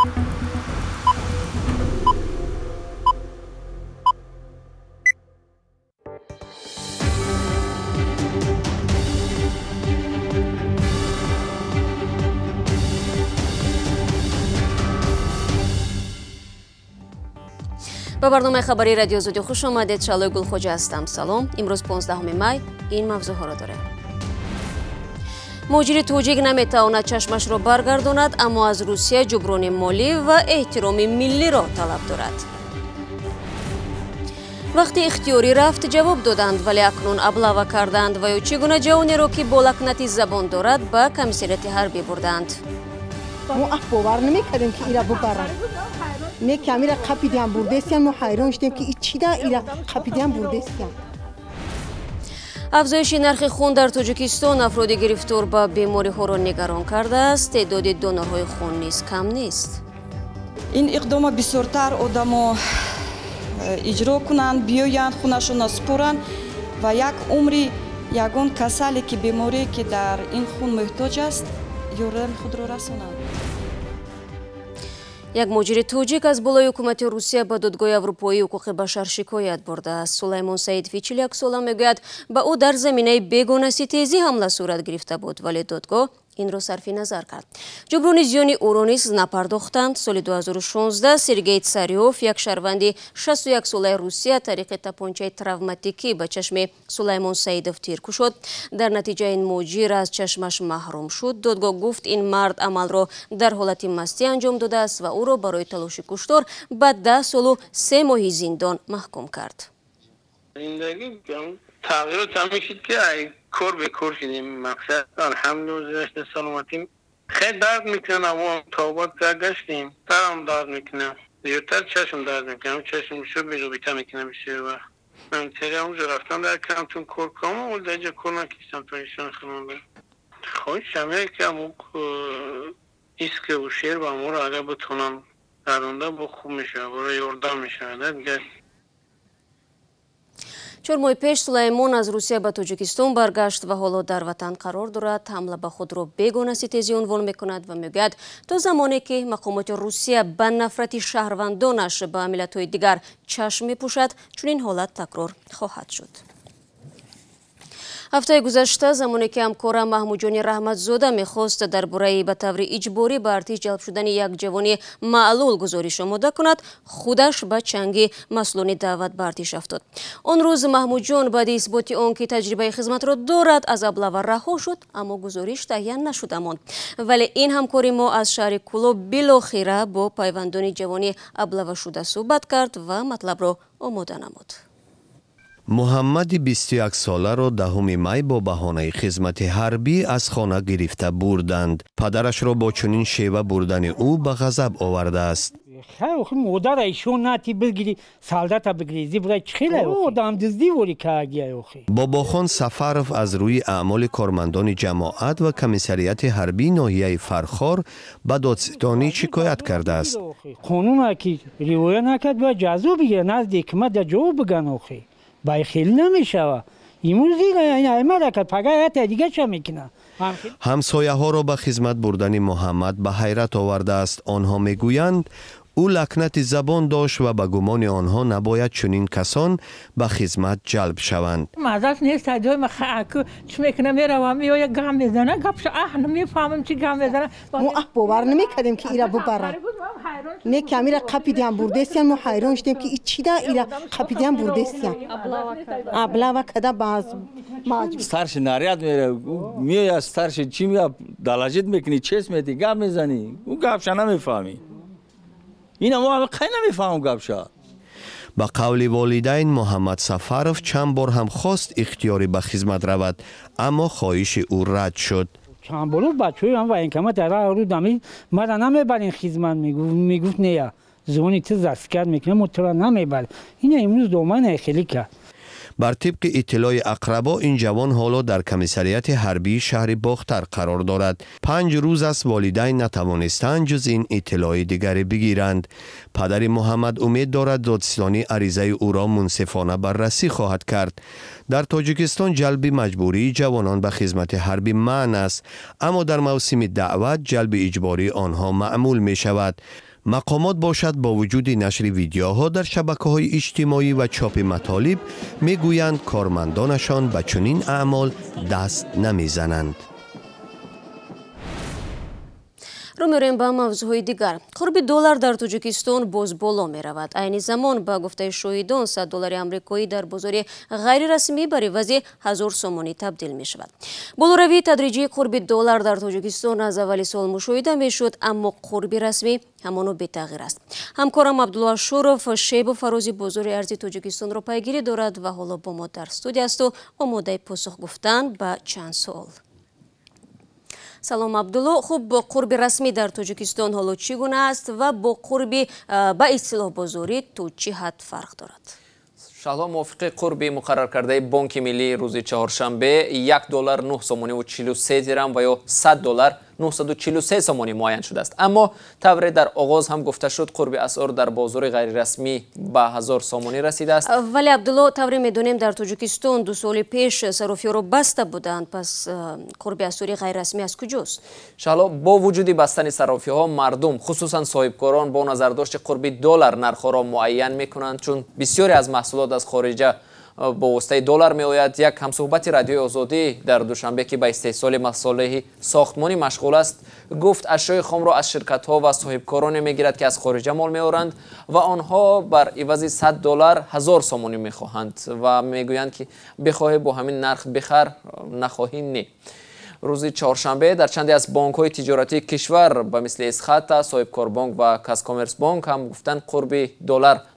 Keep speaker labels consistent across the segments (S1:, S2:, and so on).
S1: با برنامه خبری رادیو زودی خوش آمدید. شالوی گلخوجه هستم. سلام. امروز 15 می این موضوع ها را داره. مهاجر توجیک نمیتواند چشمش را برگرداند، اما از روسیه جبران مالی و احترام ملی را طلب دارد. وقتی اختیاری رفت جواب دادند، ولی اکنون ابلاغ کردند و یا چگونه جوانی را که با لکنتی زبان دارد به کمیساریات حربی بردند.
S2: ما باور نمی‌کردیم که ایرا ببرن. نه کامیرا قپیدیم بردستیم، ما حیران شدیم که چی دا ایرا قپیدیم بردستیم.
S1: افزایش نرخ خون در تاجیکستان افراد گرفتار به بیماری ها را نگران کرده است. تعداد دونرهای خون نیز کم نیست.
S3: این اقدام بسیارتر آدم‌ها اجرا کنند، بیایند خونشون سپارند و یک عمری یگان کسایی که بیماری که در این خون محتاج است یارم خود را رسانند.
S1: یک مهاجر توجیک از بالای حکومت روسیه به دادگاه اروپایی حقوق بشر شکایت برده است. سلیمان سعیدوی 41 ساله میگوید به او در زمینه بیگانه ستیزی حمله صورت گرفته بود، ولی دادگاه این را صرف نظر کرد. جبران زیان او را نیز نپرداختند. سال 2016 سرگئی تساریوف، یک شهروند 61 ساله روسیه، طریق تپانچه تروماتیکی به چشم سلیمان سعیدوف تیر شد. در نتیجه این مهاجر از چشمش محروم شد. دادگاه گفت این مرد عمل را در حالت مستی انجام داده است و او را برای تلاش کشتار به 10 سال و 3 ماه زندان محکوم کرد.
S4: تغییرات هم میشید که کور به کور شدیم. مقصد الحمدلله سلامتیم. خیلی درد میکنه، اما توبات گشتیم درم درد میکنه، زیادتر چشم درد میکنه، چشم شو بیروبیتا میکنه بسیار وقت. من تیره اونجا رفتم در کمتون کور کامو اول در جا کور نکیستم تو ایشان خانم خواهی شمیه که امو ایسک و شیر و امو را اگر بتونم درونده با خوب میشه، برای یردم میشه دیگه.
S1: 4 ماه پیش سلیمان از روسیه به تاجیکستان برگشت و حالا در وطن قرار دارد. حمله به خود را بیگانه ستیزی عنوان میکند و میگوید تا زمانی که مقامات روسیه به نفرت شهروندانش به ملت‌های دیگر چشم میپوشد، چون این حالت تکرار خواهد شد. هفته گذشته زمانی که همکارم محمود جان رحمتزاده میخواست درباره به طور اجباری به ارتش جلب شدن یک جوان معلول گزارش آماده کند، خودش به چنگ مسئولان دعوت به ارتش افتاد. آن روز محمود جان بعد اثبات آنکه تجربه خدمت را دارد از ابلاغ رها شد، اما گزارش تهیه نشده ماند. ولی این همکاری ما از شهر کلو بالاخره با پیوندان جوان ابلاغ شده صحبت کرد و مطلب را آماده نمود.
S5: محمد 21 ساله را 10 می با بهانه خدمت حربی از خانه گرفته بردند. پدرش را با چنین شیوه بردن او به غضب آورده است.
S6: مادر ایشون نتی بگیری سالدت بگیری برای چخیله او دام دزدی ولی کاگی اخی.
S5: بابا خان سفرف از روی اعمال کارمندان جماعت و کمیساریات حربی ناحیه فرخار به دادستانی شکایت کرده است.
S6: قانون که روایت نکرد و جزا بگیره نزدیک ما در جواب بگن اخی. بای خیلی نمیشه. امروز این مرکت پگایت دیگه چه میکنه؟
S5: همسایه ها را به خدمت بردن محمد به حیرت آورده است. آنها میگویند او لکنت زبان داشت و به گمان آنها نباید چنین کسان به خدمت جلب شوند.
S7: مازش نیست جای ما خاک چی میکنه میره و میوه گام میزنه گپش نمیفهمم چی گام میزنه.
S2: ما باور نمیکردیم که ایرا ببرن. نه کامیرا قپیدیم بردستیم، ما حیران شدیم که چی دا ایرا قپیدیم بردستیم. ابلاغ کده باز
S8: ستارش ناریاد میره میای ستارش چی میاد دلاجت میکنی چیز میتی گام میزنی او گپش نمیفهمی. این ما خیلی نمیفهمم گپشا.
S5: با قول والدین محمد سفرف چند بار هم خواست اختیاری به خدمت رود، اما خواهش او رد شد.
S6: چند بار بچه‌ای هم و این کما در رو دمی ما نمیبرین خدمت میگفت نه زونی تو عسکر میکنه موتور نمیبر. این امروز دومن خیلی کرد.
S5: بر طبق اطلاع اقربا این جوان حالا در کمیساریات حربی شهر باختر قرار دارد. 5 روز است والدین نتوانستند جز این اطلاع دیگری بگیرند. پدر محمد امید دارد دادستانی عریضه او را منصفانه بررسی خواهد کرد. در تاجیکستان جلب مجبوری جوانان به خدمت حربی منع است، اما در موسم دعوت جلب اجباری آنها معمول می شود. مقامات باشد با وجود نشر ویدیوها در شبکه‌های اجتماعی و چاپ مطالب میگویند کارمندانشان به چنین اعمال دست نمیزنند.
S1: رو میریم با موضوع دیگر. قرب دلار در تاجیکستان باز بالا می رود. عین زمان با گفته شاهدان $100 آمریکایی در بازار غیر رسمی بر عوض 1000 سومانی تبدیل می شود. بالاروی تدریجی قرب دلار در تاجیکستان از اول سال مشاهده می شد، اما قرب رسمی همانو بی تغییر است. همکارم عبدالله شورف شیب و فرازی بازار ارزی تاجیکستان را پیگیری دارد و حالا با ما در استودیو است و آماده پاسخ گفتن به چند سوال. سلام عبدالله، خوب با قرب رسمی در تاجیکستان حالا چگونه است و با قربی با اصطلاح بازاری تو چی حد فرق دارد؟
S9: شهلا، موافق قربی مقرر کرده بانک ملی روز چهارشنبه $1 9 سومانی و 43 درم و یا $100 943 سومانی معین شده است. اما طور در آغاز هم گفته شد قرب اسعار در بازار غیر رسمی به 1000 سومانی رسیده است.
S1: ولی عبدالله، طوری میدونیم در تاجیکستان 2 سال پیش صرافی رو بسته بودند، پس قرب اسعار غیر رسمی از کجاست؟
S9: شهلا، با وجود بستن صرافی ها مردم خصوصا صاحبکاران با نظرداشت قرب $1 نرخ را معین میکنند، چون بسیاری از محصولات از خارج با واسطه دلار می آید. یک همصحبت رادیوی آزادی در دوشنبه که به استحصال مصالح ساختمانی مشغول است گفت اشیاء خام را از شرکت ها و صاحبکاران می گیرد که از خارج مال می آورند و آنها بر عوض $100 1000 سومانی می خواهند و می گویند که بخواهی با همین نرخ بخر، نخواهی نه. روز چهارشنبه در چندی از بانک های تجارتی کشور به مثل اسخط، صاحبکار بانک و کاسکامرس بانک هم گفتند قرب $1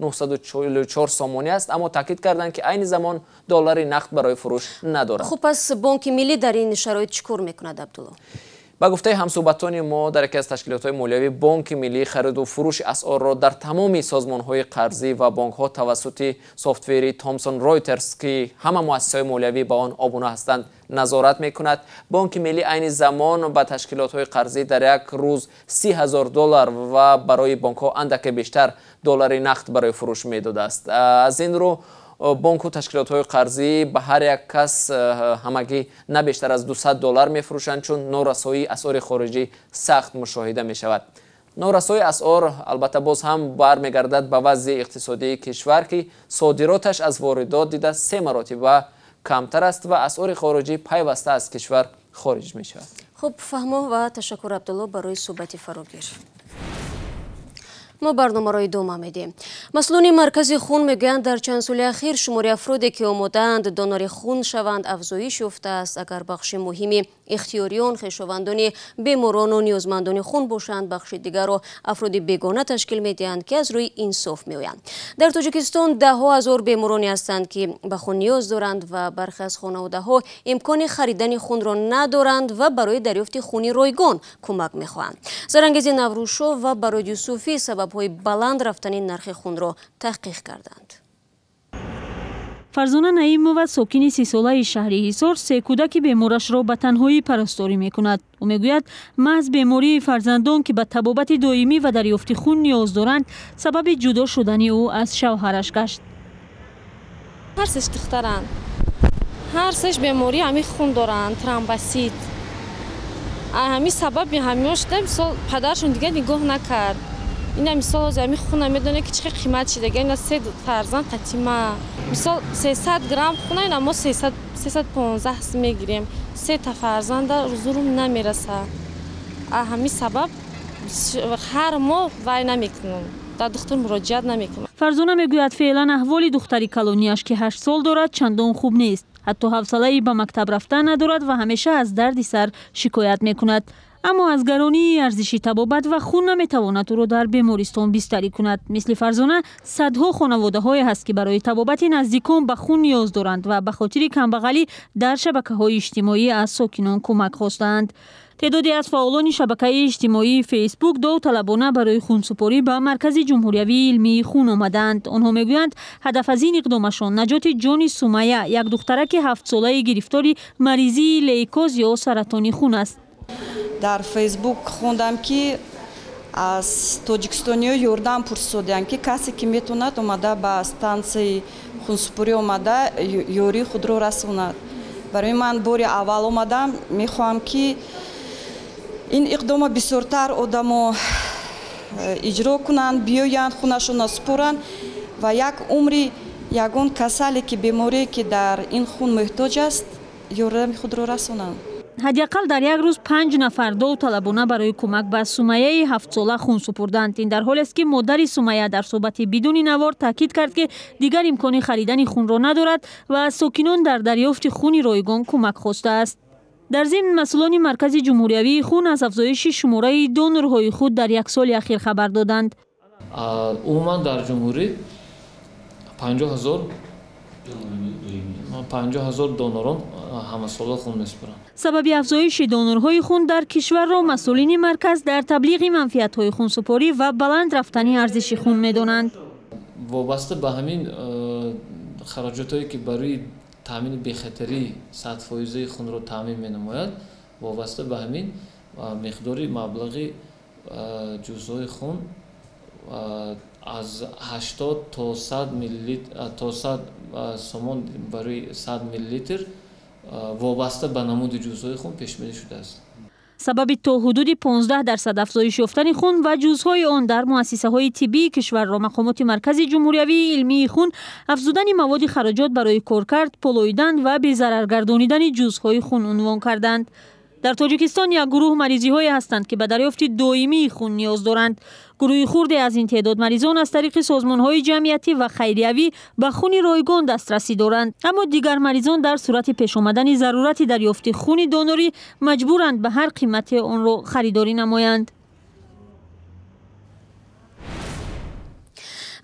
S9: 944 سومانی است، اما تاکید کردند که عین زمان دلار نقد برای فروش ندارند.
S1: خب پس بانک ملی در این شرایط چیکار میکند عبدالله؟
S9: با گفته همصحبتان ما در یکی از تشکیلات‌های مالیوی، بانک ملی خرید و فروش اسعار را در تمام سازمان‌های قرضی و بانک‌ها توسط سافت‌وری تامسون رایترز که همه مؤسسه‌های مالیوی با آن آبونه هستند نظارت می‌کند. بانک ملی عین زمان با تشکیلات‌های قرضی در یک روز $30,000 و برای بانک‌ها اندک بیشتر دلار نقد برای فروش می‌داده است. از این رو بانک و تشکیلات‌های قرضی به هر یک کس همگی نه بیشتر از $200 می‌فروشند، چون نارسایی اسعار خارجی سخت مشاهده می‌شود. نارسایی اسعار البته باز هم برمیگردد به وضع اقتصادی کشور که صادراتش از واردات دیده 3 مراتب کمتر است و اسعار خارجی پیوسته از کشور خارج می‌شود.
S1: خب فهمو و تشکر عبدالله برای صحبت فراگیر. ما برنامه را ادامه میدیم. مسئولان مرکز خون میگویند در چند سال اخیر شمار افرادی که آماده‌اند دونور خون شوند افزایش یافته است. اگر بخش مهمی اختیاریان خویشاوندان بیماران و نیازمندان خون باشند، بخش دیگر را افراد بیگانه تشکیل میدهند که از روی انصاف میآیند. در تاجیکستان 10,000 بیمارانی هستند که به خون نیاز دارند و برخی از خانواده‌ها امکان خریدن خون را ندارند و برای دریافت خون رایگان کمک میخواهند. زرانگیز نوروشو و برای یوسفی سبب‌های بلند رفتن نرخ خون را تحقیق کردند.
S10: فرزانه نعیمова ساکن 30 ساله شهر حصار 3 کودک بیمارش را به تنهایی پرستاری میکند. او میگوید محض بیماری فرزندان که به طبابت دائمی و دریافت خون نیاز دارند سبب جدا شدن او از شوهرش گشت.
S11: هر سش دختران، هر سش بیماری همی خون دارند، ترومبوسیت. همین سبب همیش دم سال پدرشون دیگه نگاه نکرد. این مثال از همی خون میدونه که چه قیمت شده. اینا 3 فرزند قطیمه. مثال 300 گرم خون اینا ما 315 میگیریم. 3 تا فرزند روزورم نمیرسه. همین سبب هر ماه وای نمیکنم. در دکتر مراجعت نمیکنم.
S10: فرزانه میگوید فعلا احوال دختری کلونیاش که 8 سال دارد چندان خوب نیست. حتی حوصله به مکتب رفتن ندارد و همیشه از درد سر شکایت میکند. اما از گرانی ارزش طبابت و خون نمیتواند او را در بیمارستان بستری کند. مثل فرزانه صدها خانواده های هست که برای طبابت نزدیکان به خون نیاز دارند و به خاطر کمبغلی در شبکه‌های اجتماعی از ساکنان کمک خواستند. تعدادی از فعالان شبکه اجتماعی فیسبوک داوطلبانه برای خونسپاری به مرکز جمهوری علمی خون آمدند. آنها میگویند هدف از این اقدامشان نجات جان سمیه، یک دخترک 7 ساله گرفتاری مریضی لیکوز یا سرطان خون است.
S3: در فیسبوک خوندم که از تاجیکستانی‌ها یاردم پرسیدند که کسی که میتوند اومده به استانسی خونسپاری اومده یاری خود را رسوند. برای من باری اول اومدم میخوام که این اقدام بسیارتر آدمو اجرا کنند، بیایند خونشون را سپرند و یک عمری یگان کسانی که بیماری که در این خون محتاج است یارم خود را رسانند.
S10: حداقل در یک روز 5 نفر داوطلبانه برای کمک به سمیه 7 ساله خون سپردند. این در حالی است که مادر سمیه در صحبت بدون نوار تاکید کرد که دیگر امکان خریدن خون را ندارد و از ساکنان در دریافت خون رایگان کمک خواسته است. در ضمن مسئولان مرکز جمهوری خون از افزایش شماره دونورهای خود در یک سال اخیر خبر دادند.
S12: عموما در جمهوری 50,000 دونوران همه ساله خون میسپرند.
S10: سبب افزایش دونورهای خون در کشور را مسئولین مرکز در تبلیغ منفعت‌های خونسپاری و بلند رفتن ارزش خون می‌دانند.
S12: وابسته به همین خراجاتی که برای تامین بی‌خطری 100% خون را تامین می‌نماید، وابسته به همین مقداری مبلغی جزوی خون از 80 تا 100 میلیلیتر تا 100 سومون برای 100 میلیلیتر وابسته به نمود جزوی خون پیش بینی شده است.
S10: سبب تا حدود 15% افزایش یافتن خون و جزوهای آن در مؤسسه‌های طبی کشور را مقامات مرکز جمهوری علمی خون افزودن مواد خراجات برای کارکرد، پولویدن و بی‌ضررگردانیدن جزوهای خون عنوان کردند. در تاجیکستان یک گروه مریضی‌هایی هستند که به دریافت دائمی خون نیاز دارند. گروه خردی از این تعداد مریضان از طریق سازمان‌های جمعیتی و خیریوی به خون رایگان دسترسی دارند، اما دیگر مریضان در صورت پیش آمدن ضرورت دریافت خون دونوری مجبورند به هر قیمت آن را خریداری نمایند.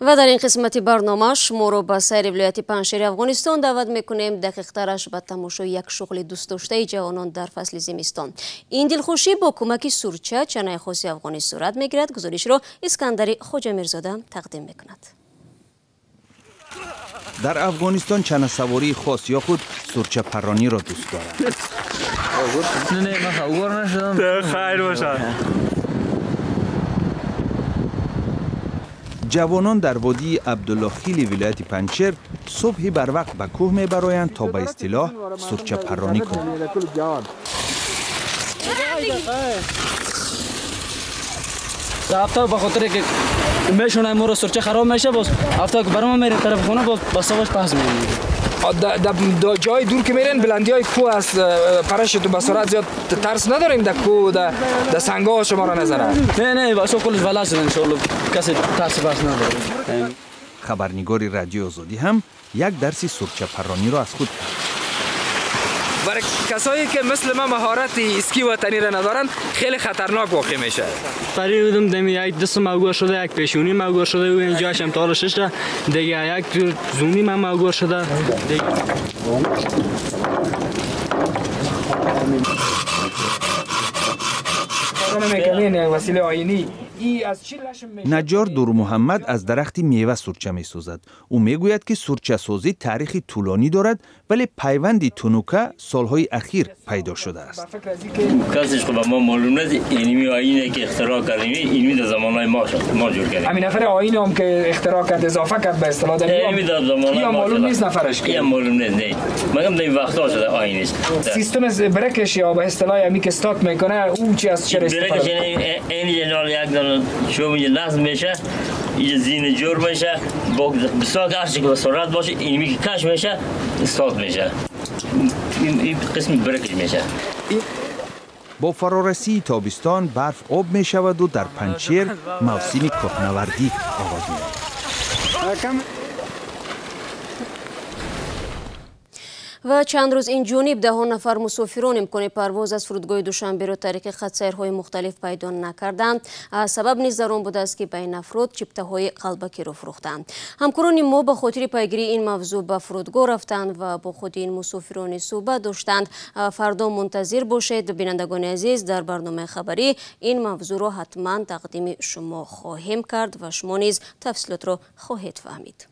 S1: و در این قسمت برنامه شما را به سیر ولایت پنجشیر افغانستان دعوت میکنیم. دقیق ترش به تماشای یک شغل دوست داشته جوانان در فصل زمستان. این دلخوشی با کمک سورچه چنای خاصی افغانی صورت میگیرد. گزارش را اسکندری خواجه میرزاده تقدیم میکند.
S13: در افغانستان چنه سواری خاص یا خود سورچه پرانی را دوست دارند.
S14: خیر باشد.
S13: جوانان در وادی عبدالله خیلی ولایت پنجشیر صبحی بر وقت به کوه میبرایند تا به اصطلاح سورچه پرانی کنند.
S14: هفته به خاطر که میشونه ما رو سورچه خراب میشه، باز هفته که برام میریم طرف خونه باز بساوش پس میریم.
S15: در جای دور که میرین بلندی های کوه است، پرشتون به سرعت زیاد ترس نداریم در کوه در سنگا شما را نزنه؟
S14: نه واسه کلش ولش شد ان شاء الله کسی ترس بس نداره.
S13: خبرنگار رادیو آزادی هم یک درس سورچه پرانی را از خود کرد.
S15: برای کسایی که مثل ما مهارت اسکی وطنی را ندارن خیلی خطرناک واقع میشه.
S14: پریدم دمی یک دست موگور شده، یک پیشونی موگور شده و اینجاش هم تا شش دیگه یک جور زونی من موگور شده.
S15: وسیله آینی
S13: نجار دور محمد از درخت میوه سورچه می سازد. او می گوید که سورچه سازی تاریخی طولانی دارد ولی پیوندی تنوکه سالهای اخیر پیدا شده است.
S16: کسیش خب ما معلوم نیست اینمی آینه که اختراع کردیم اینمی در زمانهای ما جور کردیم.
S15: همین نفر آینی هم که اختراع کرد اضافه کرد به اصطلاح در
S16: زمانهای ما
S15: معلوم نیست نفرش که
S16: معلوم نیست. نه مگم در این وقتا شده آینیست.
S15: سیستم برکش یا به اصطلاح همی که استارت میکنه اون چی از چه استفاده؟
S16: برکش این جنال یک دانه شو میگه نصب میشه، این زین جور میشه، بسیار هرچی که بسرعت باشه اینمی که کش میشه استارت میشه. این قسم برکش میشه.
S13: با فرارسی تابستان برف آب می شود و در پنجشیر موسم کوهنوردی آغاز می شود.
S1: و چند روز این جانب ده نفر مسافران امکان پرواز از فرودگاه دوشنبه را طریق خط سیرهای مختلف پیدا نکردند. سبب نیز در آن بوده است که بین افراد چپته های قلبکی را فروختند. همکاران ما به خاطر پیگیری این موضوع به فرودگاه رفتند و با خود این مسافران صحبت داشتند. فردا منتظر باشید. بینندگان عزیز، در برنامه خبری این موضوع را حتما تقدیم شما خواهیم کرد و شما نیز تفصیلات را خواهید فهمید.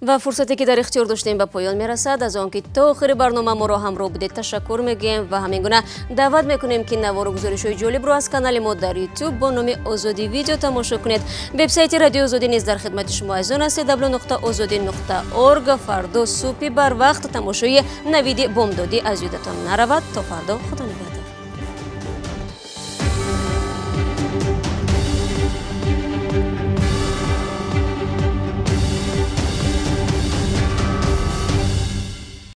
S1: و فرصتی که در اختیار داشتیم به پایان میرسد. از آنکه تا آخر برنامه ما را همراه بودید تشکر میگیم و همین گونه دعوت میکنیم که نوار و گزارش‌های جالب رو از کانال ما در یوتیوب با نام آزادی ویدیو تماشا کنید. وبسایت رادیو آزادی نیز در خدمت شما عزیزان است. www.azadi.org. فردا صبح بر وقت تماشای نوید بامدادی از یادتان نرود. تا فردا، خدا نگهدار.